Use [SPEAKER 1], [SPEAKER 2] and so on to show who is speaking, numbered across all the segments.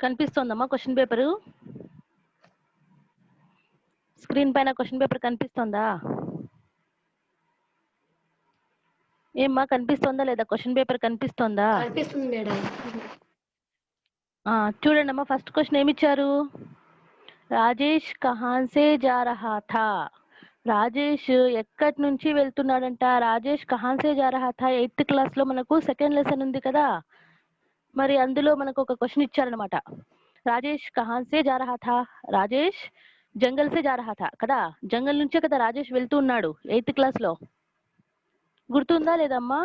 [SPEAKER 1] కనిపిస్తోందమ్మా question paper? Screen పైన question paper కనిపిస్తోందా? ఏమ్మా కనిపిస్తోందా లేదా? క్వశ్చన్ పేపర్ కనిపిస్తోందా?
[SPEAKER 2] కనిపిస్తుంది మేడం.
[SPEAKER 1] చూడండి అమ్మా, ఫస్ట్ క్వశ్చన్ ఏమిచ్చారు? రాజేష్ కహాన్ సే జా రహా థా. రాజేష్ ఎక్కడి నుంచి వెళ్తున్నాడంట? రాజేష్ కహాన్ సే జా రహా థా 8th క్లాస్ లో మనకు సెకండ్ లెసన్ ఉంది కదా, మరి అందులో మనకు ఒక క్వశ్చన్ ఇచ్చారనమాట. రాజేష్ కహాన్ సే జా రహా థా, రాజేష్ జంగల్ సే జా రహా థా కదా, జంగల్ నుంచే కదా రాజేష్ వెళ్తూ ఉన్నాడు 8th క్లాస్ లో. గుర్తుందా లేదమ్మా?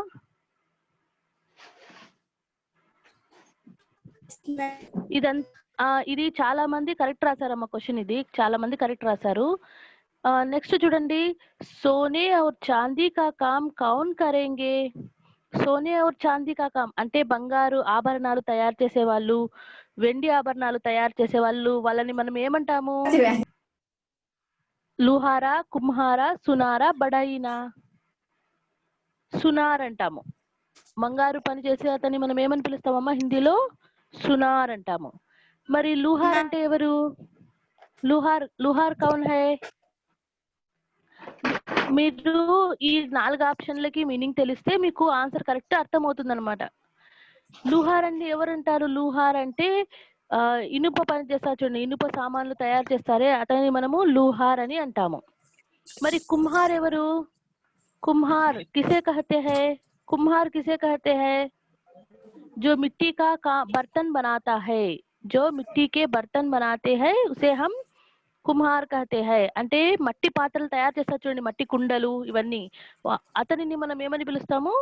[SPEAKER 1] ఇది చాలా మంది కరెక్ట్ రాశారమ్మా క్వశ్చన్. ఇది చాలా మంది కరెక్ట్ రాశారు. నెక్స్ట్ చూడండి, సోనే और चांदी का काम कौन करेंगे? సోనే और चांदी का काम అంటే బంగారు ఆభరణాలు తయారు చేసే వాళ్ళు, వెండి ఆభరణాలు తయారు చేసే వాళ్ళు, వాళ్ళని మనం ఏమంటాము? లుహారా, కుమ్హారా, సునారా, బడాయినా? సునార్ అంటాము. బంగారు పని చేసే అతన్ని మనం ఏమని పిలుస్తామమ్మా హిందీలో? సునార్ అంటాము. మరి లుహార్ అంటే ఎవరు? లుహార్ కౌన్ హై? మీరు ఈ 4 ఆప్షన్లకి మీనింగ్ తెలిస్తే మీకు ఆన్సర్ కరెక్ట్ అర్థమవుతుంది అనమాట. లుహార్ అంటే ఎవరంటారు? లుహార్ అంటే ఇనుప పని చేస్తారు చూడండి, ఇనుప సామాన్లు తయారు చేస్తారే అతని మనము లుహార్ అని అంటాము. మరి కుమ్హార్ ఎవరు? कुम्हार किसे कहते हैं? कुम्हार किसे कहते हैं? जो मिट्टी का बर्तन बनाता है, जो मिट्टी के बर्तन बनाते हैं उसे हम కుమ్హార్ कहते हैं. అంటే మట్టి పాత్రలు తయారు చేస్తారు చూడండి, మట్టి కుండలు ఇవన్నీ, అతనిని మనం ఏమని పిలుస్తాము?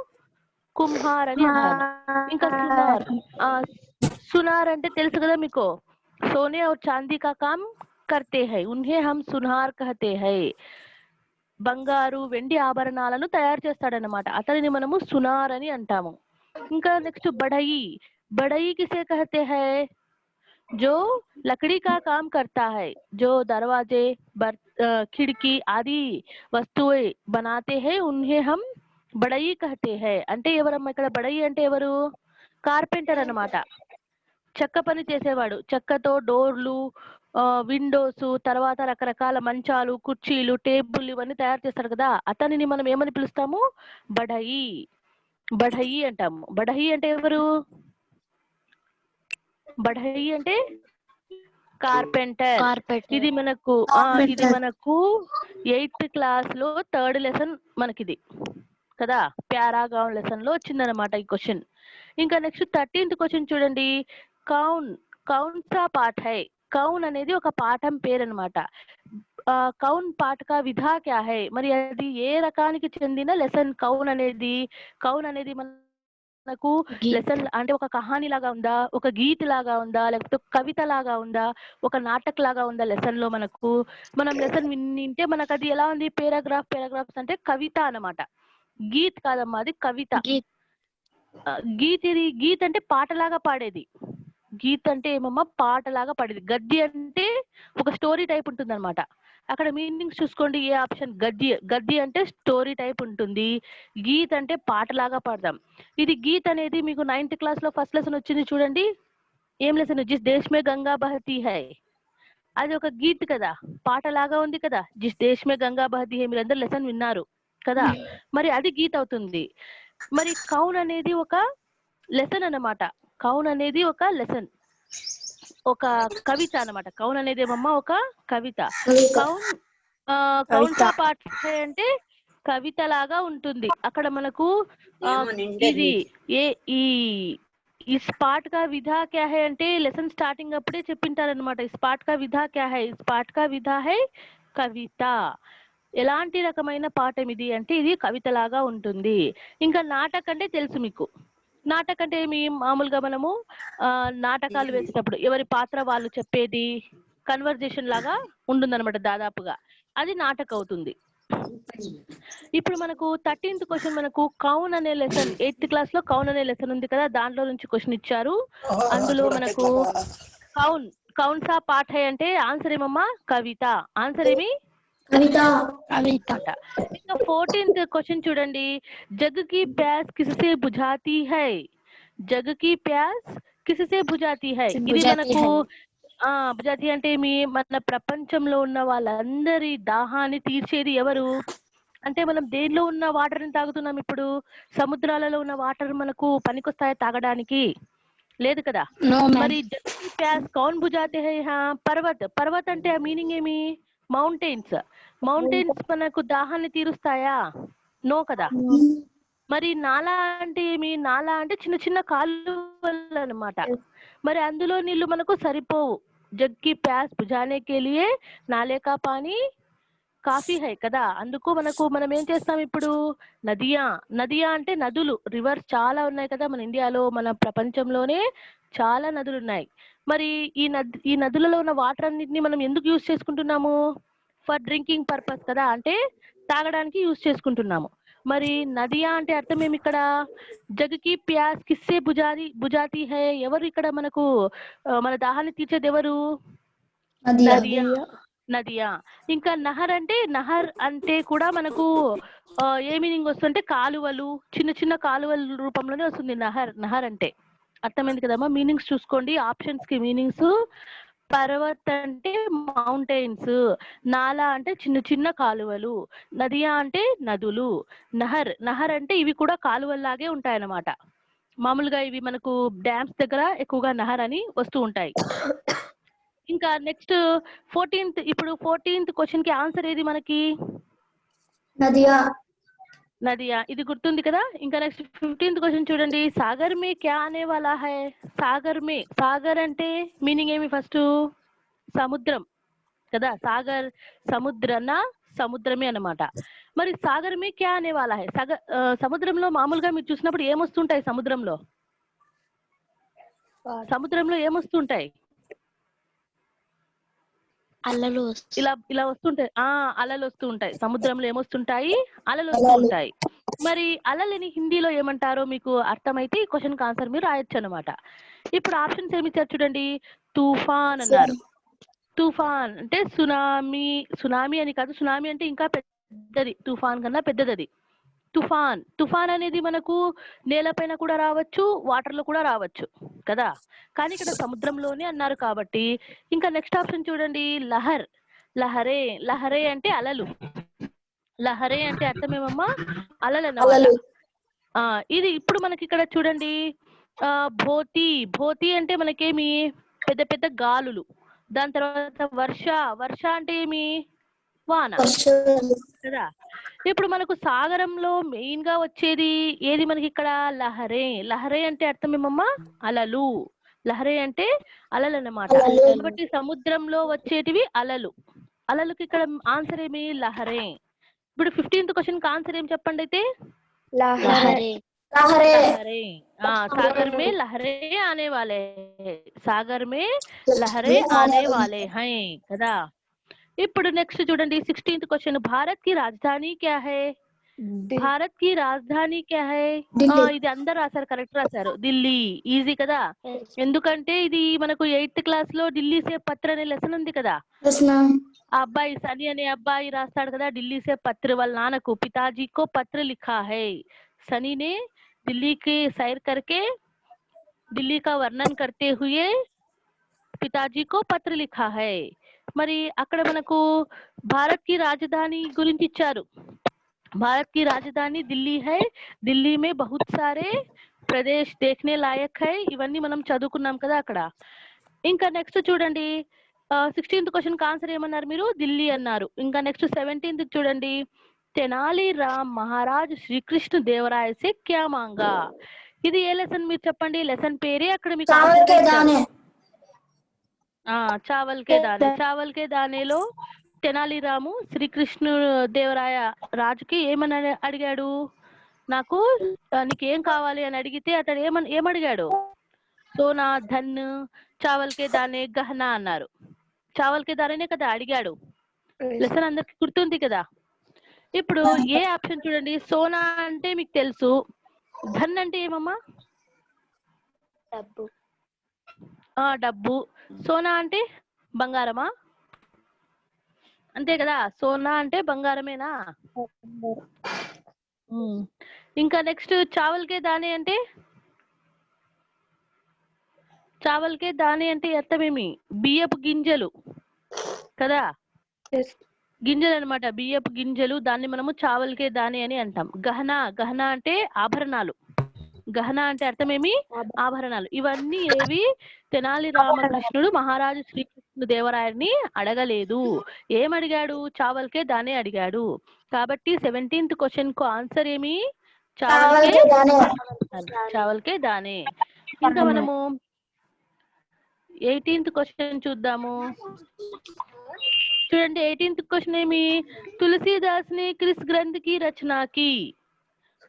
[SPEAKER 1] కుమ్హార్ అని అంటాము. ఇంకా సునార్, సునార్ అంటే తెలుసు కదా మీకు, సోనే और चांदी का काम करते हैं उन्हें हम सुनार कहते हैं. బంగారు వెండి ఆభరణాలను తయారు చేస్తాడనమాట, అతనిని మనము సునార్ అని అంటాము. ఇంకా నెక్స్ట్ బడయి. బడయి కిసే కహతే హై? जो लकड़ी का काम करता है, जो दरवाजे, खिड़की आदि वस्तुएं बनाते हैं उन्हें हम బడయి कहते हैं. అంటే ఎవరమ్మా ఇక్కడ బడయి అంటే ఎవరు? కార్పెంటర్ అన్నమాట, చెక్క పని చేసేవాడు. చెక్కతో డోర్లు, విండోస్, తర్వాత రకరకాల మంచాలు, కుర్చీలు, టేబుల్ ఇవన్నీ తయారు చేస్తాడు కదా, అతనిని మనం ఏమని పిలుస్తాము? బడయి. బడయి అంటాము. బడయి అంటే ఎవరు? బడయి అంటే కార్పెంటర్. ఇది మనకు 8th క్లాస్ లో 3rd లెసన్ మనకిది కదా, ప్యారాగ్రామ్ లెసన్ లో వచ్చిందనమాట ఈ క్వశ్చన్. ఇంకా నెక్స్ట్ 13th క్వశ్చన్ చూడండి, కౌన్ కౌన్ సా పాఠ్ హై. కౌన్ అనేది ఒక పాఠం పేరు అనమాట. కౌన్ పాఠ్ కా విధా క్యా హై? మరి అది ఏ రకానికి చెందిన లెసన్ కౌన్ అనేది? కౌన్ అనేది మనకు లెసన్ అంటే ఒక కహాని లాగా ఉందా, ఒక గీత్ లాగా ఉందా, లేకపోతే కవిత లాగా ఉందా, ఒక నాటక్ లాగా ఉందా? లెసన్ లో మనకు మనం లెసన్ వింటే మనకు అది ఎలా ఉంది? పారాగ్రాఫ్స్ అంటే కవిత అన్నమాట. గీత్ కాదమ్మా, అది కవిత. గీత్ అంటే పాటలాగా పాడేది. గీత్ అంటే ఏమమ్మా? పాటలాగా పాడేది. గద్య అంటే ఒక స్టోరీ టైప్ ఉంటుంది అనమాట. అక్కడ మీనింగ్స్ చూసుకోండి, ఏ ఆప్షన్? గద్య అంటే స్టోరీ టైప్ ఉంటుంది, గీత్ అంటే పాటలాగా పాడదాం. ఇది గీత్ అనేది మీకు 9th క్లాస్ లో ఫస్ట్ లెసన్ వచ్చింది చూడండి. ఏం లెసన్? జిస్ దేశ్ మే గంగా బహతీ హై, అది ఒక గీత్ కదా, పాటలాగా ఉంది కదా. జిస్ దేశ్ మే గంగా బహతీ హై మీరందరూ లెసన్ విన్నారు కదా, మరి అది గీత్ అవుతుంది. మరి కౌన్ అనేది ఒక లెసన్ అన్నమాట. కౌన్ అనేది ఒక లెసన్, ఒక కవిత అన్నమాట. కౌన్ అనేది ఏమమ్మా? ఒక కవిత. కౌన్ సా పాఠ్ హై అంటే కవిత లాగా ఉంటుంది. అక్కడ మనకు ఇది इस पाठ का विधा क्या है అంటే లెసన్ స్టార్టింగ్ అప్పుడే చెప్పింటారనమాట. इस पाठ का विधा क्या है? इस पाठ का विधा है కవిత. ఎలాంటి రకమైన పాఠం ఇది అంటే ఇది కవితలాగా ఉంటుంది. ఇంకా నాటక్ అంటే తెలుసు మీకు. నాటక్ అంటే ఏమి? మామూలుగా మనము నాటకాలు వేసేటప్పుడు ఎవరి పాత్ర వాళ్ళు చెప్పేది కన్వర్జేషన్ లాగా ఉంటుందన్నమాట దాదాపుగా, అది నాటక్ అవుతుంది. ఇప్పుడు మనకు 13th క్వశ్చన్, మనకు కౌన్ అనే లెసన్ 8th క్లాస్ లో కౌన్ అనే లెసన్ ఉంది కదా, దాంట్లో నుంచి క్వశ్చన్ ఇచ్చారు. అందులో మనకు కౌన్ సా పాఠ్ హై అంటే ఆన్సర్ ఏమమ్మా? కవిత. ఆన్సర్ ఏమి? కవిత. ఇంకా 14th క్వశ్చన్ చూడండి, జగ్ కి ప్యాస్ కిసే బుझाती है? జగ్ కి ప్యాస్ కిసిసే బుజాతి హై. ఇది మనకు బుజాతి అంటే మన ప్రపంచంలో ఉన్న వాళ్ళందరి దాహాన్ని తీర్చేది ఎవరు అంటే మనం దేనిలో ఉన్న వాటర్ ని తాగుతున్నాం ఇప్పుడు సముద్రాలలో ఉన్న వాటర్ మనకు పనికొస్తాయా తాగడానికి లేదు కదా మరి జల్కి ప్యాస్ కౌన్ బుజాతే హై పర్వత్ పర్వత్ అంటే ఆ మీనింగ్ ఏమి మౌంటైన్స్ మౌంటైన్స్ మనకు దాహాన్ని తీరుస్తాయా నో కదా మరి నాలా అంటే ఏమి నాలా అంటే చిన్న చిన్న కాలువలు అన్నమాట మరి అందులో నీళ్లు మనకు సరిపోవు జగ్కి ప్యాస్ బుజానే కే లియే నాలే కా పానీ కాఫీ హై కదా అందుకు మనం ఏం చేస్తాం ఇప్పుడు నదియా నదియా అంటే నదులు రివర్స్ చాలా ఉన్నాయి కదా మన ఇండియాలో మన ప్రపంచంలోనే చాలా నదులు ఉన్నాయి మరి ఈ నదులలో ఉన్న వాటర్ అన్నిటిని మనం ఎందుకు యూజ్ చేసుకుంటున్నాము ఫర్ డ్రింకింగ్ పర్పస్ కదా అంటే తాగడానికి యూజ్ చేసుకుంటున్నాము మరి నదియా అంటే అర్థం ఏమి ఇక్కడ జగకి ప్యాస్ కిస్సే బుజాతి హై ఎవరు ఇక్కడ మనకు మన దాహాన్ని తీర్చేది ఎవరు నదియా నదియా ఇంకా నహర్ అంటే కూడా మనకు ఏ మీనింగ్ వస్తుంటే కాలువలు చిన్న చిన్న కాలువల రూపంలోనే వస్తుంది నహర్ అంటే అర్థమైంది కదమ్మా మీనింగ్స్ చూసుకోండి ఆప్షన్స్ కి మీనింగ్స్ పర్వత్ అంటే మౌంటైన్స్ నాలా అంటే చిన్న చిన్న కాలువలు నదియా అంటే నదులు నహర్ అంటే ఇవి కూడా కాలువల్లాగే ఉంటాయన్నమాట మామూలుగా ఇవి మనకు డ్యామ్స్ దగ్గర ఎక్కువగా నహర్ అని వస్తూ ఉంటాయి ఇంకా నెక్స్ట్ 14th క్వశ్చన్ కి ఆన్సర్ ఏది మనకి నదియా ఇది గుర్తుంది కదా ఇంకా నెక్స్ట్ 15th క్వశ్చన్ చూడండి సాగర్ మే క్యా ఆనే వాలా హై సాగర్ అంటే మీనింగ్ ఏమి ఫస్ట్ సముద్రం కదా సాగర్ సముద్రమే అన్నమాట మరి సాగర్ మే క్యా ఆనే వాలా హై సముద్రంలో మామూలుగా మీరు చూసినప్పుడు ఏమొస్తుంటాయి సముద్రంలో ఏమొస్తుంటాయి
[SPEAKER 2] అలలు
[SPEAKER 1] ఇలా వస్తుంటాయి అలలు వస్తూ ఉంటాయి సముద్రంలో ఏమొస్తుంటాయి అలలు వస్తూ ఉంటాయి మరి అలలని హిందీలో ఏమంటారో మీకు అర్థమైతే ఈ క్వశ్చన్ కి ఆన్సర్ మీరు రాయొచ్చు అనమాట ఇప్పుడు ఆప్షన్స్ ఏమి ఇచ్చారు చూడండి తుఫాన్ అన్నారు తుఫాన్ అంటే సునామీ అని కాదు సునామీ అంటే ఇంకా పెద్దది తుఫాన్ కన్నా పెద్దది అది తుఫాన్ అనేది మనకు నేలపైన కూడా రావచ్చు వాటర్ లో కూడా రావచ్చు కదా కానీ ఇక్కడ సముద్రంలోనే అన్నారు కాబట్టి ఇంకా నెక్స్ట్ ఆప్షన్ చూడండి లహరే అంటే అలలు లహరే అంటే అర్థం ఏమమ్మా అలలు అన్నమాట ఇది ఇప్పుడు మనకి ఇక్కడ చూడండి భోతి అంటే మనకేమి పెద్ద పెద్ద గాలులు దాని తర్వాత వర్ష అంటే ఏమి వాన కదా ఇప్పుడు మనకు సాగరంలో మెయిన్ గా వచ్చేది ఏది మనకి ఇక్కడ లహరే అంటే అర్థం ఏమమ్మా అలలు లహరే అంటే అలలు అన్నమాట కాబట్టి సముద్రంలో వచ్చేటివి అలలుకి ఇక్కడ ఆన్సర్ ఏమి లహరే ఇప్పుడు 15th క్వశ్చన్ కి ఆన్సర్ ఏం చెప్పండి అయితే
[SPEAKER 2] లహరే
[SPEAKER 1] सागर में लहरें आने वाले सागर में लहरें आने वाले हैं కదా ఇప్పుడు నెక్స్ట్ చూడండి 16th క్వశ్చన్ భారత్ కి రాజధాని క్యా హై భారత్ కి రాజధాని క్యా హై ఇది అందరు రాశారు కరెక్ట్ రాశారు ఢిల్లీ ఈజీ కదా ఎందుకంటే ఇది మనకు 8th క్లాస్ లో ఢిల్లీ సే పత్ర అనే లెసన్ ఉంది కదా ఆ అబ్బాయి సని అనే అబ్బాయి రాస్తాడు కదా ఢిల్లీ సే పత్ర వాళ్ళ నాన్నకు పితాజీ కో పత్ర లిఖా హై सनी ने दिल्ली के सैर करके दिल्ली का वर्णन करते हुए पिताजी को पत्र लिखा है మరి అక్కడ మనకు భారత్ కి రాజధాని గురించి ఇచ్చారు భారత్ కి రాజధాని ఢిల్లీ హై ఢిల్లీ మే బహుత్ సారే ప్రదేశ్ దేఖనే లాయక్ హై ఇవన్నీ మనం చదువుకున్నాం కదా అక్కడ ఇంకా నెక్స్ట్ చూడండి 16th క్వశ్చన్ కి ఆన్సర్ ఏమన్నారు మీరు ఢిల్లీ అన్నారు ఇంకా నెక్స్ట్ 17th చూడండి తెనాలి రామ్ మహారాజ్ శ్రీకృష్ణ దేవరాయ సే క్యా మాంగా ఇది ఏ లెసన్ మీరు చెప్పండి లెసన్ పేరే అక్కడ మీకు చావల్ కే దానేలో తెనాలి రాము శ్రీకృష్ణ దేవరాయ రాజుకి ఏమని అడిగాడు నీకేం కావాలి అని అడిగితే అతడు ఏమడిగాడు సోనా ధన్ చావల్ కే దానే గహనా అన్నారు చావల్ కే దానే కదా అడిగాడు లెసన్ అందరికి గుర్తుంది కదా ఇప్పుడు ఏ ఆప్షన్ చూడండి సోనా అంటే మీకు తెలుసు ధన్ అంటే ఏమమ్మా డబ్బు సోనా అంటే బంగారమా అంతే కదా సోనా అంటే బంగారమేనా ఇంకా నెక్స్ట్ చావల్ కే దానే అంటే చావల్కే దాని అంటే అర్థమేమి? బియ్యపు గింజలు కదా, గింజలు అనమాట, బియ్యపు గింజలు. దాన్ని మనము చావల్కే దాని అని అంటాం. గహన, గహన అంటే ఆభరణాలు. గహన అంటే అర్థమేమి? ఆభరణాలు. ఇవన్నీ ఏవి? తెనాలి రామకృష్ణుడు మహారాజు శ్రీకృష్ణ దేవరాయని అడగలేదు. ఏమడిగాడు? చావల్కే దానే అడిగాడు. కాబట్టి 17th క్వశ్చన్ కు ఆన్సర్ ఏమి? చావల్కే చావల్కే దానే. ఇంకా మనము 18th క్వశ్చన్ చూద్దాము. చూడండి, 18th క్వశ్చన్ ఏమి? तुलसीदास ने किस ग्रंथ की रचना की?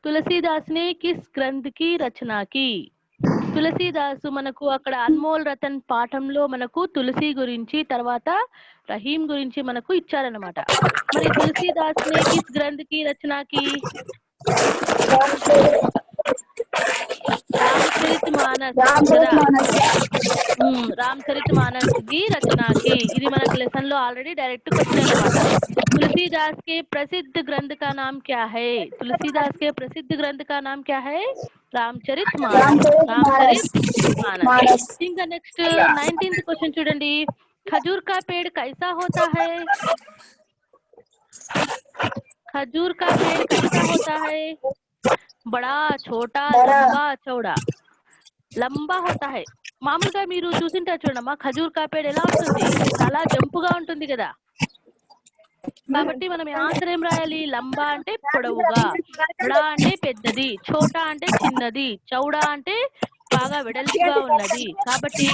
[SPEAKER 1] तुलसीदास ने किस ग्रंथ की रचना की? తులసీదాసు మనకు అక్కడ అన్మోల్ రతన్ పాఠంలో మనకు తులసి గురించి, తర్వాత రహీం గురించి మనకు ఇచ్చారనమాట. మరి తులసీదాస్ నే కిస్ గ్రంథ్ కి రచనాకి? రామచరిత మానస్ కదా, రామచరిత మానస్ కి రచనాకి. ఇది మనకు లెసన్ లో ఆల్రెడీ డైరెక్ట్ క్వశ్చన్ అనమాట. तुलसीदास के प्रसिद्ध ग्रंथ का नाम क्या है? तुलसीदास के प्रसिद्ध ग्रंथ का नाम क्या है? रामचरित मानस. रामचरित मानस. ఇంకా నెక్స్ట్ 19th క్వశ్చన్ చూడండి. खजूर का पेड़ कैसा होता है? खजूर का पेड़ कैसा होता है? बड़ा, छोटा, लंबा, चौड़ा. లంబా హోతా హై. మామూలుగా మీరు చూసింటారు చూడమ్మా, ఖజూర్ కా పేడ్ ఎలా ఉంటుంది? చాలా జంపుగా ఉంటుంది కదా. కాబట్టి మనం ఆన్సర్ ఏం రాయాలి? లంబా అంటే పొడవుగా, బడా అంటే పెద్దది, చోటా అంటే చిన్నది, చౌడా అంటే బాగా వెడల్పుగా ఉన్నది. కాబట్టి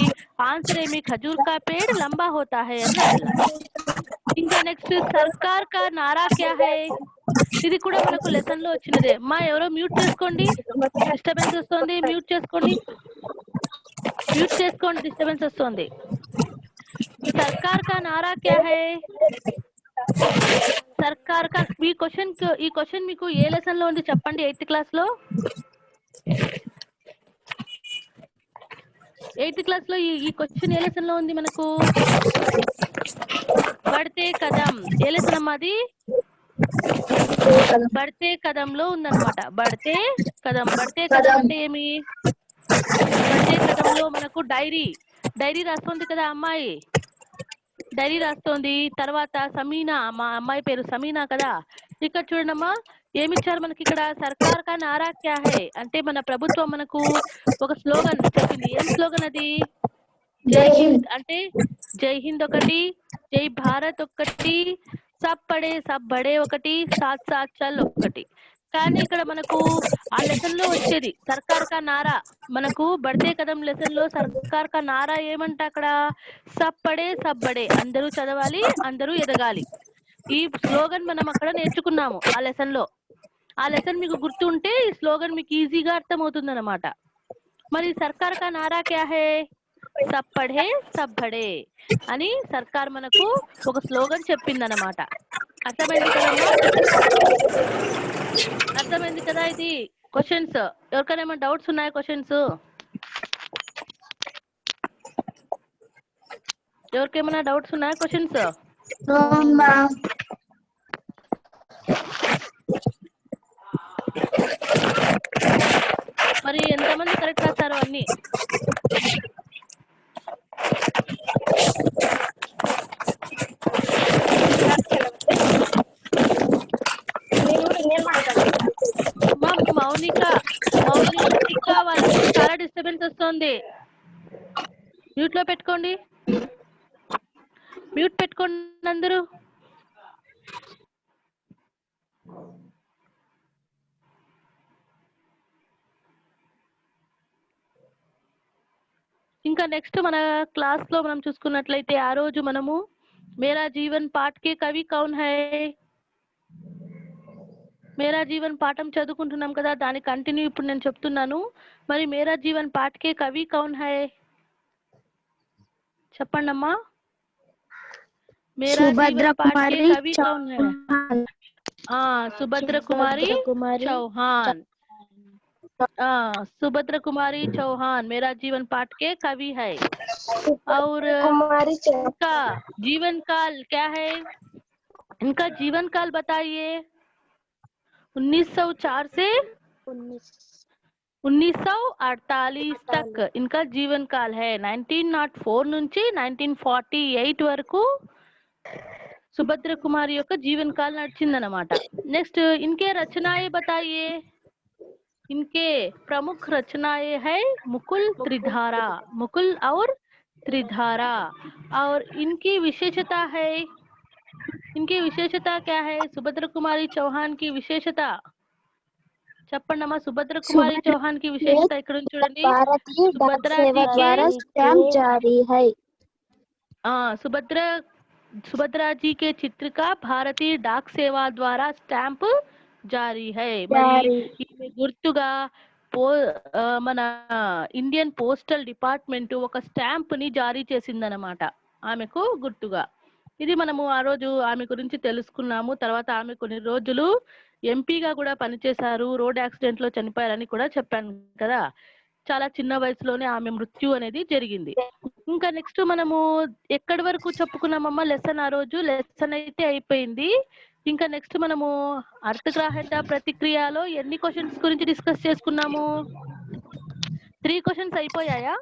[SPEAKER 1] ఆన్సర్ ఏమి? ఖజూర్ కా పేడ్ లంబా హోతా హై అని రాయాలి. ఇంకా నెక్స్ట్ సర్కార్ కా నారా క్యా హై? ఇది కూడా మనకు లెసన్ లో వచ్చినదే. మా ఎవరో మ్యూట్ చేసుకోండి, డిస్టర్బెన్స్ వస్తుంది. మ్యూట్ చేసుకోండి, మ్యూట్ చేసుకోండి, డిస్టర్బెన్స్ వస్తుంది. సర్కార్ కా నారా క్యా హై? సర్కార్ కా, ఈ క్వశ్చన్ మీకు ఏ లెసన్ లో ఉంది చెప్పండి? 8th క్లాస్ లో. 8th క్లాస్ లో ఈ క్వశ్చన్ ఏ లెసన్ లో ఉంది మనకు? బడ్తే కదం. ఏ లెసన్ అమ్మా అది? బడ్తే కదంలో ఉందన్నమాట. బడ్తే కదం. బడ్తే కదం అంటే ఏమి? బడ్తే కదంలో మనకు డైరీ రాస్తుంది కదా అమ్మాయి, డైరీ రాస్తోంది. తర్వాత సమీనా, మా అమ్మాయి పేరు సమీనా కదా. ఇక్కడ చూడమ్మా, ఏమిచ్చారు మనకి ఇక్కడ? సర్కార్ కా నారా క్యా హై అంటే మన ప్రభుత్వం మనకు ఒక స్లోగన్ చెప్పింది. ఏం స్లోగన్ అది? జై హింద్ అంటే జై హింద్ ఒకటి, జై భారత్ ఒకటి, సబ్ పడే సబ్ బడే ఒకటి, సాత్ సాత్ చల్ ఒకటి. కానీ ఇక్కడ మనకు ఆ లెసన్ లో వచ్చేది సర్కార్ కా నారా. మనకు బడ్తే కదం లెసన్ లో సర్కార్ కా నారా ఏమంట అక్కడ? సబ్ పడే సబ్ బడే, అందరూ చదవాలి, అందరూ ఎదగాలి. ఈ స్లోగన్ మనం అక్కడ నేర్చుకున్నాము ఆ లెసన్ లో. ఆ లెసన్ మీకు గుర్తుంటే ఈ స్లోగన్ మీకు ఈజీగా అర్థమవుతుంది అనమాట. మరి సర్కార్ కా నారా క్యా హై? సబ్ పడే సబ్ బడే అని సర్కార్ మనకు ఒక స్లోగన్ చెప్పిందనమాట. అర్థమైంది కదమ్మా? అర్థమైంది కదా? ఇది క్వశ్చన్స్. ఎవరికైనా ఏమైనా డౌట్స్ ఉన్నాయా? క్వశ్చన్స్ ఎవరికేమైనా డౌట్స్ ఉన్నాయా? క్వశ్చన్స్ మరి ఎంతమంది కరెక్ట్ రాశారు అన్ని? మా మౌనిక వాళ్ళకి చాలా డిస్టర్బెన్స్ వస్తుంది. మ్యూట్ లో పెట్టుకోండి, మ్యూట్ పెట్టుకోండి అందరూ. ఇంకా నెక్స్ట్ మన క్లాస్ లో మనం చూసుకున్నట్లయితే ఆ రోజు మనము మేరా జీవన్ పాఠ్ కే కవి కౌన్ హై, మేరా జీవన్ పాఠం చదువుకుంటున్నాం కదా, దాని కంటిన్యూ ఇప్పుడు నేను చెప్తున్నాను. మరి మేరా జీవన్ పాఠ్ కే కవి కౌన్ హై చెప్పండి అమ్మా. మేరా జీవన్ పాఠ్ కే కవి కౌన్ హై? సుభద్ర కుమారి చౌహాన్. सुभद्रा कुमारी चौहान मेरा जीवन पाठ के कवि है। और इनका जीवन काल क्या है? इनका जीवन काल बताइए। 1904 से 1948 तक इनका जीवन काल है. 1904 నుంచి 1948 వరకు सुभद्रा कुमारी యొక్క జీవన కాలం నడిచిందన్నమాట. నెక్స్ట్ इनके रचनाएं बताइए. इनके प्रमुख रचनाएं है मुकुल त्रिधारा, मुकुल और त्रिधारा. और इनकी विशेषता है, इनकी विशेषता क्या है? सुभद्रा कुमारी चौहान की विशेषता చెప్పండమ్మా. సుభద్ర కుమారి చౌహాన్ కి విశేషత ఇక్కడ ఉంది చూడండి.
[SPEAKER 2] भारतीय डाक सेवा द्वारा स्टैम्प जारी है.
[SPEAKER 1] सुभद्रा जी के चित्र का भारतीय डाक सेवा द्वारा स्टैंप जारी है. మరి ఈమె గుర్తుగా మన ఇండియన్ పోస్టల్ డిపార్ట్మెంట్ ఒక స్టాంప్ ని జారీ చేసిందన్నమాట ఆమెకు గుర్తుగా. ఇది మనము ఆ రోజు ఆమె గురించి తెలుసుకున్నాము. తర్వాత ఆమె కొన్ని రోజులు ఎంపీగా కూడా పనిచేశారు. రోడ్ యాక్సిడెంట్ లో చనిపోయారని కూడా చెప్పాను కదా. చాలా చిన్న వయసులోనే ఆమె మృత్యు అనేది జరిగింది. ఇంకా నెక్స్ట్ మనము ఎక్కడి వరకు చెప్పుకున్నామమ్మా లెసన్? ఆ రోజు లెసన్ అయితే అయిపోయింది. ఇంకా నెక్స్ట్ మనము అర్థగ్రాహ్యత ప్రతిక్రియలో ఎన్ని క్వశ్చన్స్ గురించి డిస్కస్ చేసుకున్నాము? 3 క్వశ్చన్స్ అయిపోయాయా?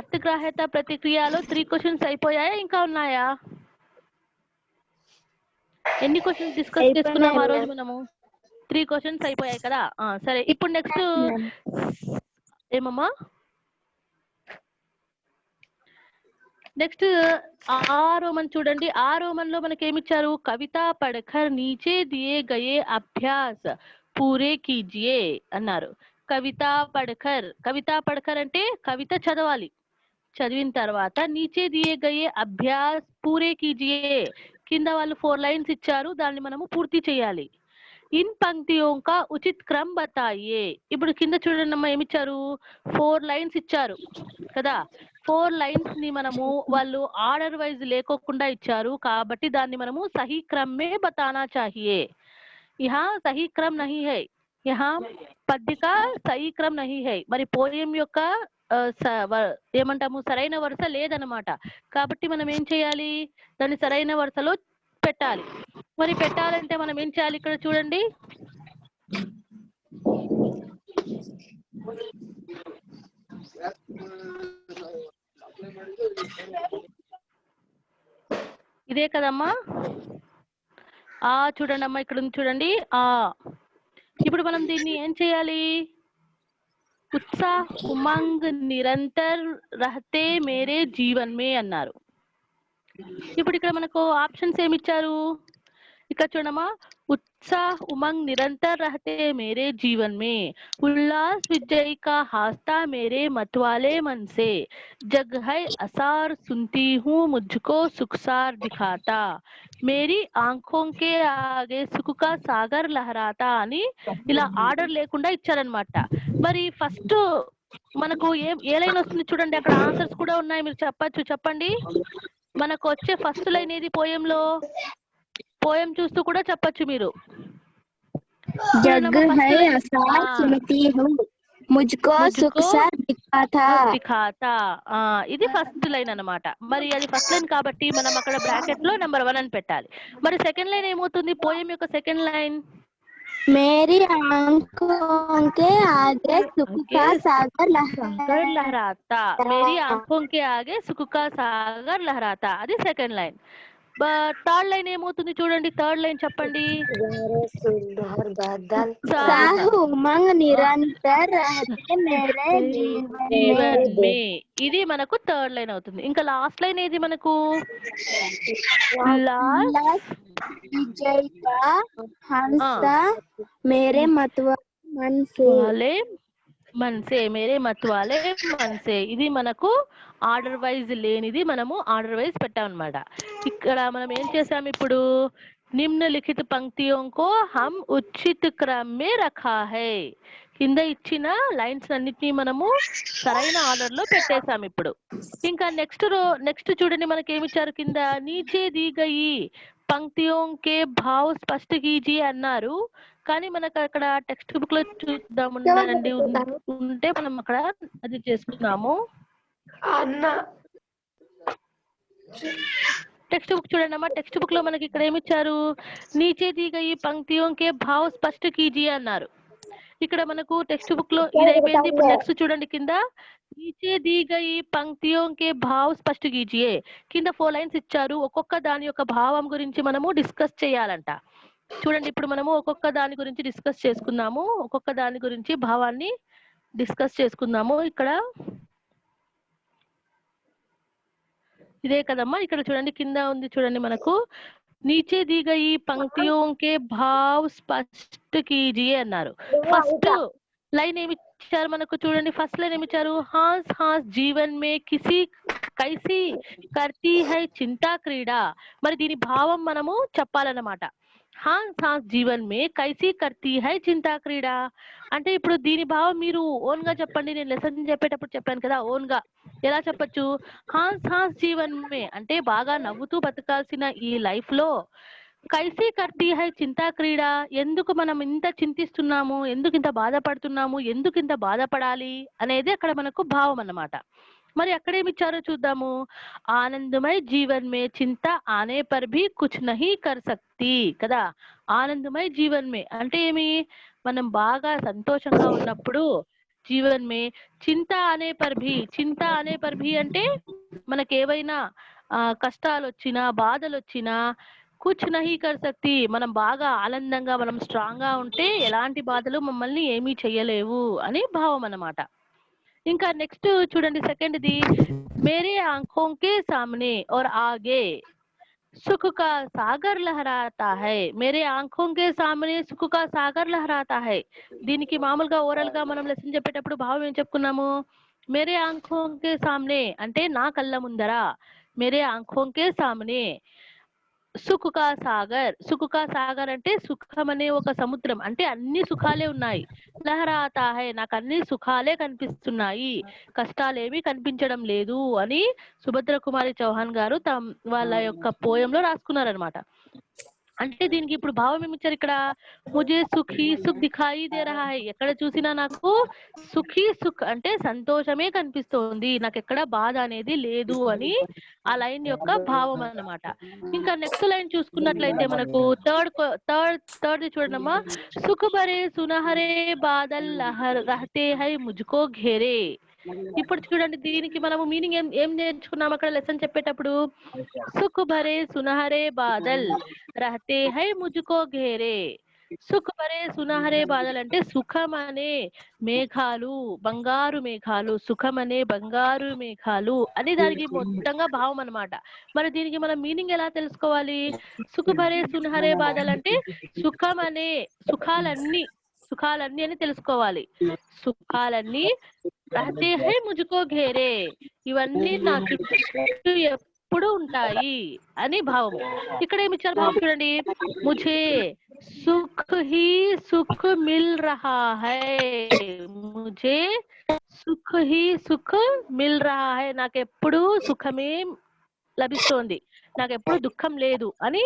[SPEAKER 1] అర్థగ్రాహ్యత ప్రతిక్రియలో 3 క్వశ్చన్స్ అయిపోయాయా, ఇంకా ఉన్నాయా? ఎన్ని క్వశ్చన్స్ డిస్కస్ చేసుకున్నాం ఆ రోజు మనము? 3 క్వశ్చన్స్ అయిపోయాయి కదా. సరే, ఇప్పుడు నెక్స్ట్ ఏమమ్మా? నెక్స్ట్ ఆ రోమన్ చూడండి. ఆ రోమన్ లో మనకి ఏమిచ్చారు? కవిత పడఖర్ నీచే దియే గయే అభ్యాస్ పూరే కీజియే అన్నారు. కవిత పడఖర్, కవిత పడఖర్ అంటే కవిత చదవాలి, చదివిన తర్వాత నీచే దియే గయే అభ్యాస్ పూరే కీజియే, కింద వాళ్ళు 4 లైన్స్ ఇచ్చారు, దాన్ని మనము పూర్తి చేయాలి. ఇన్ పంక్తియోం కా ఉచిత్ క్రమ్ బతాయియే. ఇప్పుడు కింద చూడండి అమ్మా ఏమిచ్చారు? 4 లైన్స్ ఇచ్చారు కదా. 4 లైన్స్ ని మనము వాళ్ళు ఆర్డర్ వైజ్ లేకోకుండా ఇచ్చారు కాబట్టి దాన్ని మనము సహీ క్రమ్ మే బతానా చాహియే. యహా సహీ క్రమ్ నహీ హై, యహా పద్య కా సహీ క్రమ్ నహీ హై. మరి పోయం యొక్క ఏమంటాము సరైన వరుస లేదనమాట. కాబట్టి మనం ఏం చేయాలి? దాన్ని సరైన వరుసలో పెట్టాలి. మరి పెట్టాలంటే మనం ఏం చేయాలి? ఇక్కడ చూడండి, ఇదే కదమ్మా. చూడండి అమ్మా, ఇక్కడ ఉంది చూడండి. ఇప్పుడు మనం దీన్ని ఏం చేయాలి? उत्साह उमंग निरंतर रहते मेरे जीवन में అన్నారు. ఇప్పుడు ఇక్కడ మనకు ఆప్షన్స్ ఏమి ఇచ్చారు? ఇక్కడ చూడమ్మా, उत्साह उमंग निरंतर रहते मेरे जीवन में, उल्लास विजय का हास्ता मेरे मतवाले मन से, जग है असार सुनती हूँ मुझको सुखसार दिखाता, मेरी आंखों के आगे सुख का सागर लहराता అని ఇలా ఆర్డర్ లేకుండా ఇచ్చారనమాట. మరి ఫస్ట్ మనకు ఏ లైన్ వస్తుంది చూడండి, అక్కడ ఆన్సర్స్ కూడా ఉన్నాయి, మీరు చెప్పండి. మనకు వచ్చే ఫస్ట్ లైన్ ఏది పోయంలో? పోయం చూస్తూ కూడా చెప్పచ్చు మీరు.
[SPEAKER 2] जग है आसार सुनती हूँ मुझको सुखसार
[SPEAKER 1] दिखाता. ఇది ఫస్ట్ లైన్ అన్నమాట. మరి అది ఫస్ట్ లైన్ కాబట్టి మనం అక్కడ బ్రాకెట్ లో నెంబర్ 1 అని పెట్టాలి. మరి సెకండ్ లైన్ ఏమవుతుంది? పోయం యొక్క సెకండ్ లైన్,
[SPEAKER 2] मेरी आंखों के आगे सुख का सागर
[SPEAKER 1] लहराता, मेरी आंखों के आगे सुख का सागर लहराता, అది సెకండ్ లైన్. థర్డ్ లైన్ ఏమవుతుంది చూడండి? థర్డ్ లైన్ చెప్పండి.
[SPEAKER 2] उमंग निरंतर रहते मेरे जीवन में,
[SPEAKER 1] ఇది మనకు థర్డ్ లైన్ అవుతుంది. ఇంకా లాస్ట్ లైన్ ఏది మనకు?
[SPEAKER 2] विजय का हंसा मेरे मतवाले
[SPEAKER 1] मन से, मेरे मतवाले मन से, ఇది మనకు ఆర్డర్ వైజ్ లేనిది మనము ఆర్డర్ వైజ్ పెట్టామన్నమాట. ఇక్కడ మనం ఏం చేసాం? ఇప్పుడు నిమ్నలిఖిత పంక్తియోं को हम उचित क्रम में रखा है, కింద ఇచ్చిన లైన్స్ అన్నిటినీ మనము సరైన ఆర్డర్ లో పెట్టేసాం. ఇప్పుడు ఇంకా నెక్స్ట్ చూడండి, మనకి ఏమి ఇచ్చారు కింద? నీచే दी गई పంక్తియోं के भाव स्पष्ट कीजिए అన్నారు. కానీ మనకు అక్కడ టెక్స్ట్ బుక్ లో చూద్దామండి, ఉంటే మనం అక్కడ అది చేసుకున్నాము. టెక్స్ట్ బుక్ చూడండి అమ్మా. టెక్స్ట్ బుక్ లో మనకి ఇక్కడ ఏమి ఇచ్చారు? నీచే दी गई పంక్తియోं के भाव स्पष्ट कीजिए అన్నారు. ఇక్కడ మనకు టెక్స్ట్ బుక్ లో ఇది అయిపోయింది. ఇప్పుడు నెక్స్ట్ చూడండి కింద नीचे दी गई पंक्तियों के भाव స్పష్ట కీజియే. కింద 4 లైన్స్ ఇచ్చారు. ఒక్కొక్క దాని యొక్క భావం గురించి మనము డిస్కస్ చేయాలంట. చూడండి ఇప్పుడు మనము ఒక్కొక్క దాని గురించి డిస్కస్ చేసుకుందాము. ఒక్కొక్క దాని గురించి భావాన్ని డిస్కస్ చేసుకుందాము. ఇక్కడ ఇదే కదమ్మా, ఇక్కడ చూడండి కింద ఉంది చూడండి మనకు नीचे दी गई पंक्तियों के भाव स्पष्ट कीजिए అన్నారు. ఫస్ట్ లైన్ ఏమి ఇచ్చారు మనకు చూడండి. ఫస్ట్ లైన్ ఏమి ఇచ్చారు, హాస్ హాస్ జీవన్ మే కిసి కైసి కర్తీ హై చింతా క్రీడా. మరి దీని భావం మనము చెప్పాలన్నమాట. హాస్ హాస్ జీవన్ మే కైసి కర్తీ హై చింతా క్రీడా అంటే ఇప్పుడు దీని భావం మీరు ఓన్ గా చెప్పండి. నేను లెసన్ చెప్పేటప్పుడు చెప్పాను కదా, ఓన్ గా ఎలా చెప్పొచ్చు. హాస్ హాస్ జీవన్ మే అంటే బాగా నవ్వుతూ బతకాల్సిన ఈ లైఫ్ లో కైసీ కర్తీ హై చింతా క్రీడా, ఎందుకు మనం ఇంత చింతిస్తున్నాము, ఎందుకు ఇంత బాధపడుతున్నాము, ఎందుకు ఇంత బాధపడాలి అనేది అక్కడ మనకు భావం అన్నమాట. మరి అక్కడేమిచ్చారో చూద్దాము. ఆనందమయ జీవన్ మే చింత ఆనే పర్ భీ కుచ్ నహీ కర్ సక్తి కదా. ఆనందమయ జీవన్ మే అంటే ఏమి, మనం బాగా సంతోషంగా ఉన్నప్పుడు జీవన్ మే చింత అనే పర్ భీ అంటే మనకేవైనా కష్టాలు వచ్చినా బాధలు వచ్చినా కుచ్ నహీ కర్ సక్తి, మనం బాగా ఆనందంగా మనం స్ట్రాంగ్ గా ఉంటే ఎలాంటి బాధలు మమ్మల్ని ఏమీ చెయ్యలేవు అని భావం అన్నమాట. ఇంకా నెక్స్ట్ చూడండి సెకండ్ ది, మేరే ఆంఖోं के सामने और आगे सुख का सागर लहराता है. మేరే ఆంఖోं के सामने सुख का सागर लहराता है. దీనికి మామూలుగా ఓరల్ గా మనం లెసన్ చెప్పేటప్పుడు భావం ఏం చెప్పుకున్నాము. మేరే ఆంఖోं के सामने అంటే నా కళ్ళ ముందర, మేరే ఆంఖోं के सामने సుఖ కా సాగర్. సుఖ కా సాగర్ అంటే సుఖం అనే ఒక సముద్రం, అంటే అన్ని సుఖాలే ఉన్నాయి. లహరాతా హై నాకు అన్ని సుఖాలే కనిపిస్తున్నాయి, కష్టాలేమీ కనిపించడం లేదు అని సుభద్ర కుమారి చౌహాన్ గారు వాళ్ళ యొక్క పోయంలో రాసుకున్నారనమాట. అంటే దీనికి ఇప్పుడు భావం ఏమిచ్చారు ఇక్కడ, ముజే సుఖీ సుఖ్ దిఖాయి దే రహా హై. ఎక్కడ చూసినా నాకు సుఖీ సుఖ్ అంటే సంతోషమే కనిపిస్తోంది, నాకు ఎక్కడ బాధ అనేది లేదు అని ఆ లైన్ యొక్క భావం అన్నమాట. ఇంకా నెక్స్ట్ లైన్ చూసుకున్నట్లయితే మనకు థర్డ్ చూడమ్మా, సుఖ్ భరే సునహరే బాదల్ రహతే హై ముజ్కో ఘేరే. ఇప్పుడు చూడండి దీనికి మనము మీనింగ్ ఏం నేర్చుకున్నాం అక్కడ లెసన్ చెప్పేటప్పుడు. సుఖ్ భరే సునహరే బాదల్ రహతే హై ముజ్కో ఘేరే. సుఖ్ భరే సునహరే బాదల్ అంటే సుఖం అనే మేఘాలు, బంగారు మేఘాలు, సుఖం అనే బంగారు మేఘాలు అని దానికి మొత్తంగా భావం అన్నమాట. మరి దీనికి మనం మీనింగ్ ఎలా తెలుసుకోవాలి. సుఖ్ భరే సునహరే బాదల్ అంటే సుఖం అనే సుఖాలన్నీ అని తెలుసుకోవాలి. సుఖాలన్నీ రహతే హై ముజ్కో ఘేరే, ఇవన్నీ నా చుట్టూ ఎప్పుడు ఉంటాయి అని భావం. ఇక్కడ ఏమి ఇచ్చారు భావం చూడండి, ముఝే సుఖ్ హీ సుఖ్ మిల్ రహా హై. ముఝే సుఖ్ హీ సుఖ్ మిల్ రహా హై, నాకెప్పుడు సుఖమే లభిస్తోంది, నాకెప్పుడు దుఃఖం లేదు అని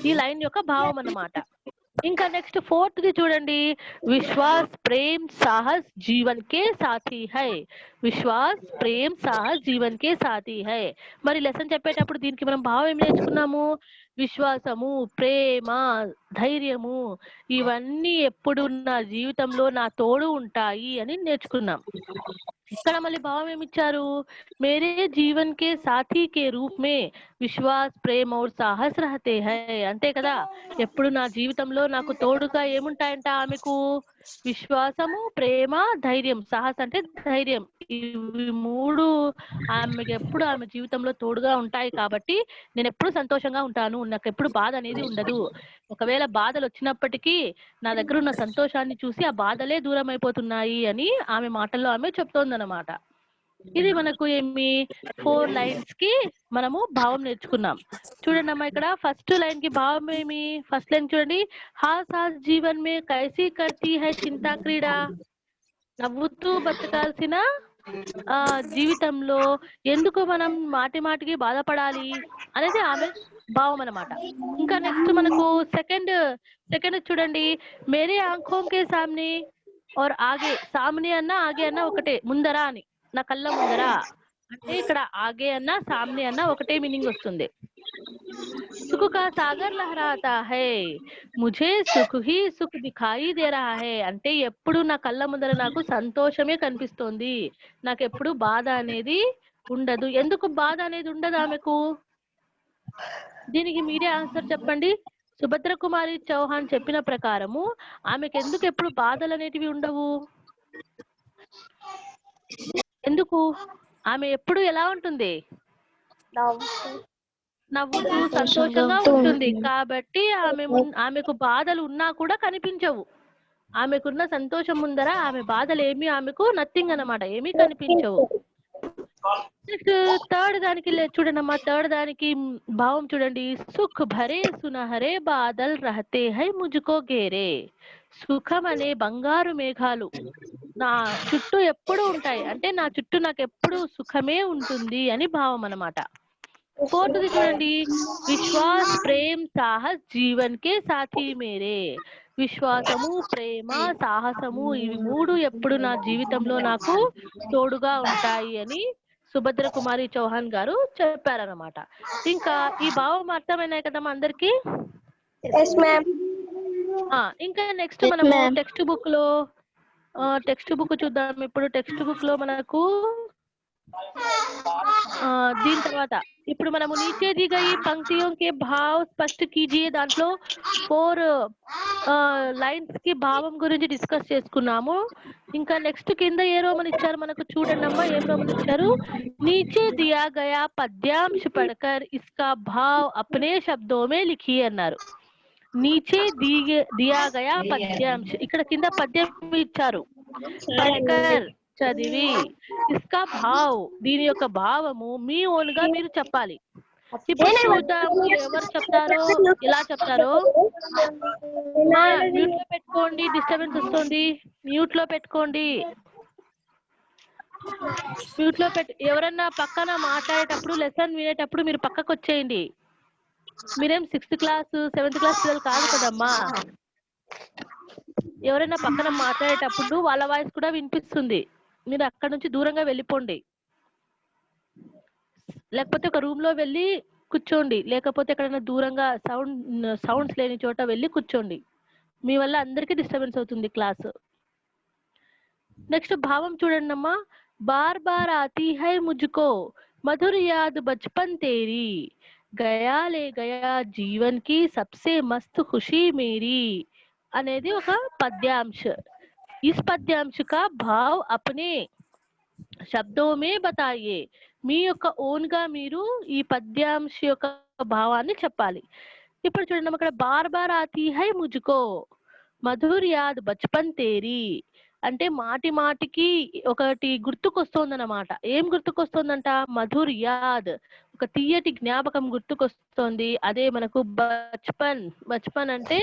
[SPEAKER 1] ఈ లైన్ యొక్క భావం అన్నమాట. ఇంకా నెక్స్ట్ ఫోర్త్ ది చూడండి, విశ్వాస్ ప్రేమ్ సాహస్ జీవన్ కే సాథీ హై. విశ్వాస్ ప్రేమ్ సాహస్ జీవన్ కే సాథీ హై. మరి లెసన్ చెప్పేటప్పుడు దీనికి మనం భావం ఏమి నేర్చుకున్నాము. విశ్వాసము, ప్రేమ, ధైర్యము ఇవన్నీ ఎప్పుడు నా జీవితంలో నా తోడు ఉంటాయి అని నేర్చుకున్నాం. ఇక్కడ మళ్ళీ భావం ఏమిచ్చారు, మేరే జీవన్ కే సాథీ కే రూప్ మే విశ్వాస్ ప్రేమ और సాహస్ రహతే హై. అంతే కదా, ఎప్పుడు నా జీవితంలో నాకు తోడుగా ఏముంటాయంట ఆమెకు, విశ్వాసము, ప్రేమ, ధైర్యం. సాహస్ అంటే ధైర్యం, ఇవి మూడు ఆమెకి ఎప్పుడు ఆమె జీవితంలో తోడుగా ఉంటాయి. కాబట్టి నేను ఎప్పుడు సంతోషంగా ఉంటాను, నాకు ఎప్పుడు బాధ అనేది ఉండదు. ఒకవేళ బాధలు వచ్చినప్పటికీ నా దగ్గర ఉన్న సంతోషాన్ని చూసి ఆ బాధలే దూరం అయిపోతున్నాయి అని ఆమె మాటల్లో ఆమె చెప్తోందన్నమాట. ఇది మనకు ఏమి 4 లైన్స్ కి మనము భావం నేర్చుకున్నాం. చూడండి అమ్మా, ఇక్కడ ఫస్ట్ లైన్ కి భావం ఏమి. ఫస్ట్ లైన్ చూడండి, హాస్ హాస్ జీవన్ మే కైసీ కర్తీ హై చింతా క్రీడా. నవ్వుతూ బతకాల్సిన జీవితంలో ఎందుకు మనం మాటికి బాధపడాలి అనేది ఆమె భావం అన్నమాట. ఇంకా నెక్స్ట్ మనకు సెకండ్ చూడండి, మేరే ఆంఖోం కే సామ్నే और ఆగే. సామ్నే అన్న ఆగే అన్న ఒకటే, ముందర అని, నా కళ్ళ ముందర అంటే ఇక్కడ ఆగే అన్న సామ్నే అన్న ఒకటే మీనింగ్ వస్తుంది. सुख का सागर लहराता है मुझे सुख ही सुख दिखाई दे रहा है అంటే ఎప్పుడు నా కళ్ళ ముందర నాకు సంతోషమే కనిపిస్తోంది, నాకు ఎప్పుడు బాధ అనేది ఉండదు. ఎందుకు బాధ అనేది ఉండదు ఆమెకు? దీనికి మీరే ఆన్సర్ చెప్పండి. సుభద్ర కుమారి చౌహాన్ చెప్పిన ప్రకారము ఆమెకు ఎందుకు ఎప్పుడు బాధలు అనేటివి ఉండవు? ఎందుకు? ఆమె ఎప్పుడు ఎలా ఉంటుంది? నవ్వుతూ సంతోషంగా ఉంటుంది. కాబట్టి ఆమెకు బాధలు ఉన్నా కూడా కనిపించవు. ఆమెకున్న సంతోషం ముందర ఆమె బాధలు ఏమి ఆమెకు నథింగ్ అన్నమాట, ఏమీ కనిపించవు. నెక్స్ట్ థర్డ్ దానికి చూడండి, థర్డ్ దానికి భావం చూడండి. సుఖ్ భరే సునహరే బాదల్ రహతే హై ముజ్కో గేరే. సుఖం అనే బంగారు మేఘాలు నా చుట్టూ ఎప్పుడు ఉంటాయి, అంటే నా చుట్టూ నాకు ఎప్పుడు సుఖమే ఉంటుంది అని భావం అన్నమాట. ఫోర్త్ది చూడండి, విశ్వాస్ ప్రేమ్ సాహస్ జీవన్ కే సాథీ మేరే. విశ్వాసము, ప్రేమ, సాహసము ఇవి మూడు ఎప్పుడు నా జీవితంలో నాకు తోడుగా ఉంటాయి అని సుభద్ర కుమారి చౌహాన్ గారు చెప్పారన్నమాట. ఇంకా ఈ భావం అర్థమైనాయి కదమ్మా అందరికి? ఇంకా నెక్స్ట్ మనము టెక్స్ట్ బుక్ చూద్దాం. ఇప్పుడు టెక్స్ట్ బుక్ లో మనకు దీని తర్వాత ఇప్పుడు మనము నీచే दी गई पंक्तियों के भाव स्पष्ट कीजिए దాంట్లో 4 లైన్స్ కి భావం గురించి డిస్కస్ చేసుకున్నాము. ఇంకా నెక్స్ట్ కింద ఏ రోమన్ ఇచ్చారు మనకు చూడండి అమ్మా, ఏం రోమన్ ఇచ్చారు? नीचे दिया गया पद्यांश पढ़कर इसका भाव अपने शब्दों में लिखिए అన్నారు. నీచే दिया गया पद्यांश, ఇక్కడ కింద పద్యం ఇచ్చారు, పढ़कर చదివి, ఇస్కా భావ్ దీని యొక్క భావము మీ ఓన్ గా మీరు చెప్పాలి. ఇప్పుడు చూద్దాము ఎవరు చెప్తారో, ఎలా చెప్తారో. మ్యూట్ లో పెట్టుకోండి, డిస్టర్బెన్స్ వస్తుంది, మ్యూట్ లో పెట్టుకోండి. మ్యూట్ లో ఎవరన్నా పక్కన మాట్లాడేటప్పుడు, లెసన్ వినేటప్పుడు మీరు పక్కకు వచ్చేయండి. మీరేం 6th క్లాస్ 7th క్లాస్ పిల్లలు కాదు కదమ్మా. ఎవరైనా పక్కన మాట్లాడేటప్పుడు వాళ్ళ వాయిస్ కూడా వినిపిస్తుంది, మీరు అక్కడ నుంచి దూరంగా వెళ్ళిపోండి. లేకపోతే ఒక రూమ్ లో వెళ్ళి కూర్చోండి, లేకపోతే ఎక్కడైనా దూరంగా సౌండ్స్ లేని చోట వెళ్ళి కూర్చోండి. మీ వల్ల అందరికీ డిస్టర్బెన్స్ అవుతుంది క్లాస్. నెక్స్ట్ భావం చూడండి అమ్మా. బార్ బార్ ఆతీ హై ముజ్కో మధుర్ యాద్ బచ్పన్ తేరీ గయా లే గయా జీవన్ కి సబ్సే మస్త్ ఖుషీ మేరీ అనేది ఒక పద్యాంశ. ఇస్ పద్యాంశ కా భావ్ అప్నే శబ్దో మే బతాయే. మీ యొక్క ఓన్ గా మీరు ఈ పద్యాంశ యొక్క భావాన్ని చెప్పాలి. ఇప్పుడు చూడండి అక్కడ బార్ బార్ ఆతీ హై ముజ్కో మధుర్ యాద్ బచ్పన్ తేరీ అంటే మాటి మాటికి ఒకటి గుర్తుకొస్తోందన్నమాట. ఏం గుర్తుకొస్తోందంట? మధుర్ యాద్, ఒక తీయటి జ్ఞాపకం గుర్తుకొస్తోంది. అదే మనకు బచ్పన్ అంటే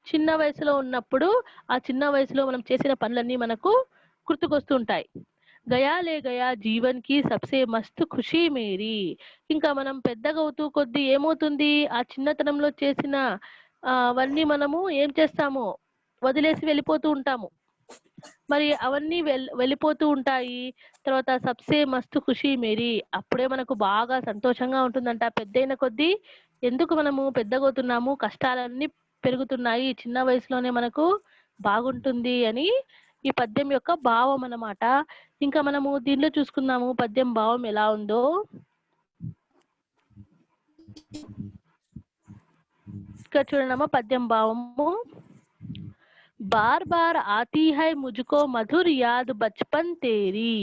[SPEAKER 1] చిన్న వయసులో ఉన్నప్పుడు, ఆ చిన్న వయసులో మనం చేసిన పనులన్నీ మనకు గుర్తుకొస్తుంటాయి. గయా లే గయా జీవన్ కి సబ్సే మస్త్ ఖుషీ మేరీ. ఇంకా మనం పెద్దగా అవుతూ కొద్దీ ఏమవుతుంది, ఆ చిన్నతనంలో చేసిన అవన్నీ మనము ఏం చేస్తాము, వదిలేసి వెళ్ళిపోతూ ఉంటాము. మరి అవన్నీ వెళ్ళిపోతూ ఉంటాయి. తర్వాత సబ్సే మస్తు ఖుషీ మేరీ, అప్పుడే మనకు బాగా సంతోషంగా ఉంటుందంట. పెద్దయిన కొద్దీ ఎందుకు మనము పెద్దగవుతున్నాము, కష్టాలన్నీ పెరుగుతున్నాయి, చిన్న వయసులోనే మనకు బాగుంటుంది అని ఈ పద్యం యొక్క భావం అన్నమాట. ఇంకా మనము దీనిలో చూసుకుందాము పద్యం భావం ఎలా ఉందో. ఇక్కడ చూడండి పద్యం భావము. बार बार आती है मुझको मधुर याद बचपन तेरी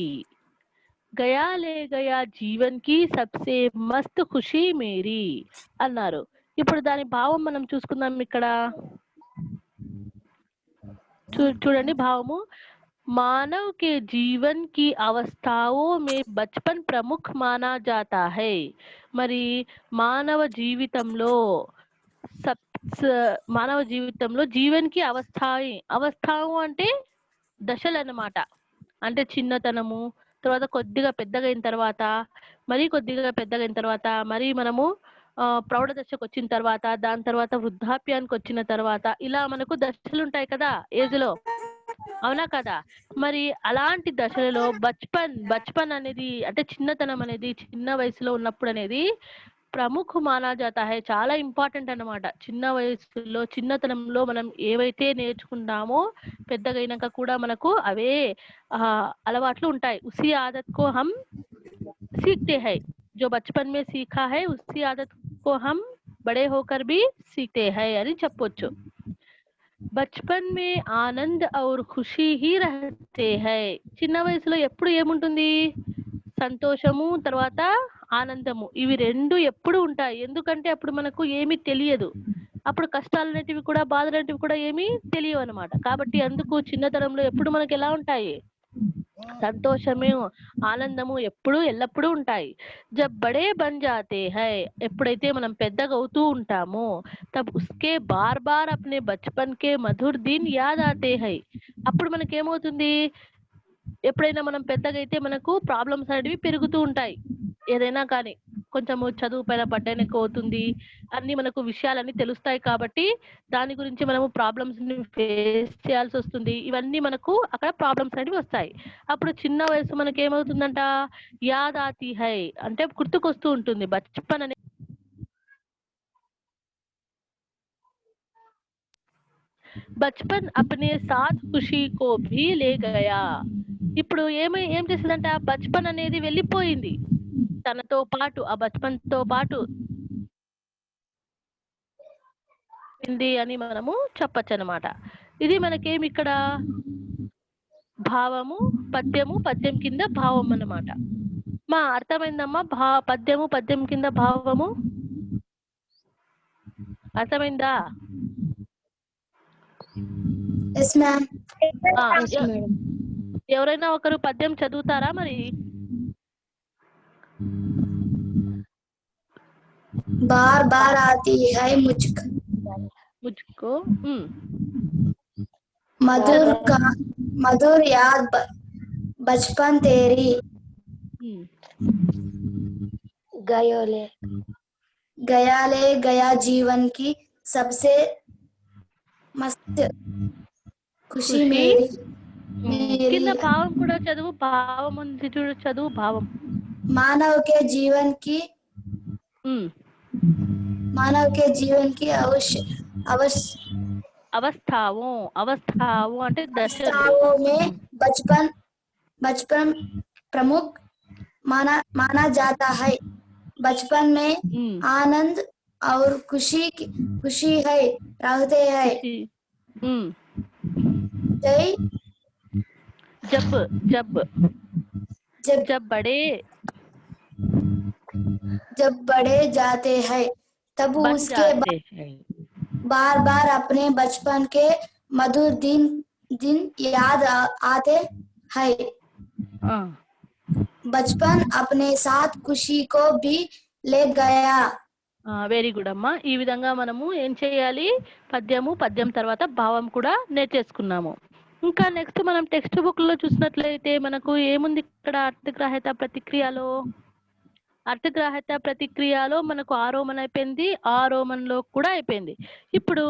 [SPEAKER 1] गया ले गया जीवन की सबसे मस्त खुशी मेरी అన్నారు. ఇప్పుడు దాని భావం మనం చూసుకుందాం. ఇక్కడ చూడండి భావము. मानव के जीवन की अवस्थाओं में बचपन प्रमुख माना जाता है. మరి మానవ జీవితంలో జీవన్కి అవస్థావు అంటే దశలు అన్నమాట. అంటే చిన్నతనము, తర్వాత కొద్దిగా పెద్దగైన తర్వాత, మరీ కొద్దిగా పెద్దగైన తర్వాత, మరి మనము ప్రౌఢ దశకు వచ్చిన తర్వాత, దాని తర్వాత వృద్ధాప్యానికి వచ్చిన తర్వాత, ఇలా మనకు దశలు ఉంటాయి కదా ఏజ్ లో, అవునా కదా? మరి అలాంటి దశలలో బచ్పన్ అనేది అంటే చిన్నతనం అనేది, చిన్న వయసులో ఉన్నప్పుడు అనేది ప్రముఖ మానా జాతా హై. చాలా ఇంపార్టెంట్ అన్నమాట. చిన్న వయసులో చిన్నతనంలో మనం ఏవైతే నేర్చుకుంటామో పెద్దగైనాక కూడా మనకు అవే అలవాట్లు ఉంటాయి. ఉసి ఆదత్ కో హమ్ सीखते हैं, जो बचपन में सीखा है उसी आदत को हम बड़े होकर भी सीखते हैं అని చెప్పొచ్చు. బచ్పన్ మే ఆనంద్ ఔర్ ఖుషీ హీ రహతే హై. చిన్న వయసులో ఎప్పుడు ఏముంటుంది? సంతోషము, తర్వాత ఆనందము, ఇవి రెండు ఎప్పుడు ఉంటాయి. ఎందుకంటే అప్పుడు మనకు ఏమీ తెలియదు. అప్పుడు కష్టాలు అనేటివి కూడా, బాధలు అనేటివి కూడా ఏమీ తెలియవు అనమాట. కాబట్టి అందుకు చిన్నతనంలో ఎప్పుడు మనకి ఎలా ఉంటాయి? సంతోషమే, ఆనందము ఎప్పుడు ఎల్లప్పుడూ ఉంటాయి. జబ్ బడే బన్ జాతే హై, ఎప్పుడైతే మనం పెద్దగా అవుతూ ఉంటామో తబ్ ఉస్కే బార్ బార్ అప్నే బచ్పన్ కే మధుర్ దిన్ యాద్ ఆతే హై. అప్పుడు మనకేమవుతుంది? ఎప్పుడైనా మనం పెద్దగా అయితే మనకు ప్రాబ్లమ్స్ అనేవి పెరుగుతూ ఉంటాయి. ఏదైనా కానీ కొంచెము చదువు పైన బడ్డెన్ ఎక్కువ అవుతుంది, అన్ని మనకు విషయాలన్నీ తెలుస్తాయి. కాబట్టి దాని గురించి మనము ప్రాబ్లమ్స్ ని ఫేస్ చేయాల్సి వస్తుంది. ఇవన్నీ మనకు అక్కడ ప్రాబ్లమ్స్ అనేవి వస్తాయి. అప్పుడు చిన్న వయసు మనకి ఏమవుతుందంట? యాద్ ఆతి హై అంటే గుర్తుకొస్తూ ఉంటుంది. బచ్పన్ అనే బచ్పన్ అప్నే సాత్ ఖుషీ కో భీ లే గయా. ఇప్పుడు ఏం చేసిందంట? బచ్పన్ అనేది వెళ్ళిపోయింది తనతో పాటు, ఆ బచ్పన్ తో పాటు అని మనము చెప్పచ్చు అనమాట. ఇది మనకేమి ఇక్కడ భావము, పద్యము, పద్యం కింద భావం అన్నమాట. మా అర్థమైందమ్మా? పద్యము, పద్యం కింద భావము అర్థమైందా?
[SPEAKER 2] yes ma'am.
[SPEAKER 1] ఎవరైనా ఒకరు పద్యం చదువుతారా మరి?
[SPEAKER 2] बार बार आती है मुझको मधुर याद बचपन तेरी गया ले गया जीवन की सबसे मस्त खुशी मेरी.
[SPEAKER 1] కింద భావం కూడా చదువు. భావం ఉంది చూడు, చదువు భావం.
[SPEAKER 2] मानव के जीवन की
[SPEAKER 1] अवस्थाओं అంటే
[SPEAKER 2] दशाओं में बचपन प्रमुख माना जाता है. बचपन में आनंद और खुशी है रहते हैं. जब बड़े जाते हैं तब उसके बार बार अपने बचपन के मधुर दिन याद आते हैं. बचपन अपने साथ खुशी को भी ले गया.
[SPEAKER 1] వెరీ గుడ్ అమ్మా. ఈ విధంగా మనము ఏం చేయాలి? పద్యము, పద్యం తర్వాత భావం కూడా నేర్చేసుకున్నాము. ఇంకా నెక్స్ట్ మనం టెక్స్ట్ బుక్ లో చూసినట్లయితే మనకు ఏముంది ఇక్కడ? అర్థగ్రాహ్యత ప్రతిక్రియలో, అర్థగ్రాహ్యత ప్రతిక్రియలో మనకు ఆరోమన్ అయిపోయింది, ఆరోమన్ లో కూడా అయిపోయింది. ఇప్పుడు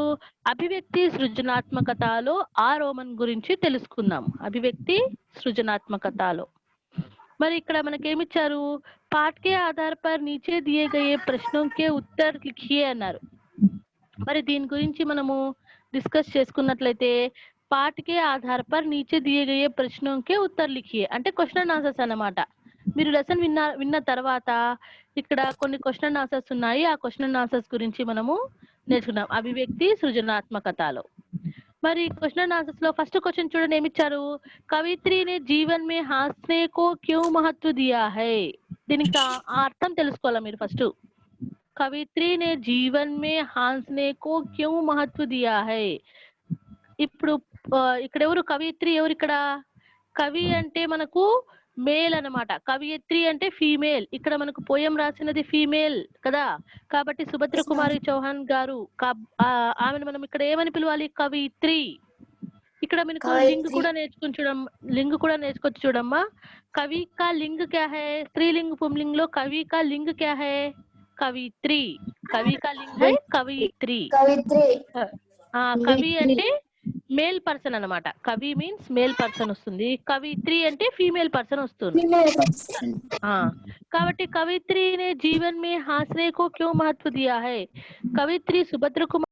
[SPEAKER 1] అభివ్యక్తి సృజనాత్మకతలో ఆరోమన్ గురించి తెలుసుకుందాం. అభివ్యక్తి సృజనాత్మకతలో మరి ఇక్కడ మనకేమిచ్చారు? పాఠ్ కే ఆధార్ పర్ నీచే దియే గయే ప్రశ్నోं के उत्तर लिखिए అన్నారు. మరి దీని గురించి మనము డిస్కస్ చేసుకున్నట్లయితే పాఠ్ కే ఆధార్ పర్ నీచే దియే గయే ప్రశ్నోं के उत्तर लिखिए అంటే క్వశ్చన్ అండ్ ఆన్సర్స్ అన్నమాట. మీరు లెసన్ విన్న తర్వాత ఇక్కడ కొన్ని క్వశ్చన్ అండ్ ఆన్సర్స్ ఉన్నాయి. ఆ క్వశ్చన్ అండ్ ఆన్సర్స్ గురించి మనము నేర్చుకున్నాం అభివ్యక్తి సృజనాత్మకతలో. మరి క్వశ్చన్ అండ్ ఆన్సర్స్ లో ఫస్ట్ క్వశ్చన్ చూడండి, ఏమిచ్చారు? కవిత్రి నే జీవన్ మే హాస్నే కో క్యూ మహత్వ దియా హై. దీనికి అర్థం తెలుసుకోవాలా మీరు ఫస్ట్. కవిత్రి నే జీవన్ మే హాస్నే కో క్యూ మహత్వ దియా హై. ఇప్పుడు ఇక్కడ ఎవరు కవిత్రి? ఎవరు ఇక్కడ? కవి అంటే మనకు మేల్ అన్నమాట, కవియత్రి అంటే ఫీమేల్. ఇక్కడ మనకు పోయం రాసినది ఫీమేల్ కదా, కాబట్టి సుభద్ర కుమారి చౌహాన్ గారు, ఆమెను మనం ఇక్కడ ఏమని పిలవాలి? కవిత్రి. ఇక్కడ మనకు లింగ్ కూడా నేర్చుకోవచ్చు చూడమ్మా. కవి కా లింగ్ క్యా హై? స్త్రీలింగ్ పుంలింగ్ లో కవి కా లింగ్ క్యా హై? కవిత్రి. కవి కా లింగ్ హై కవిత్రి. కవి అంటే మేల్ పర్సన్ అన్నమాట. కవి మీన్స్ మేల్ పర్సన్ వస్తుంది, కవిత్రి అంటే ఫీమేల్ పర్సన్ వస్తుంది.
[SPEAKER 2] Female person.
[SPEAKER 1] కాబట్టి కవిత్రి ने जीवन में हंसने को क्यों महत्व दिया है? कवित्री सुभद्रा कुमारी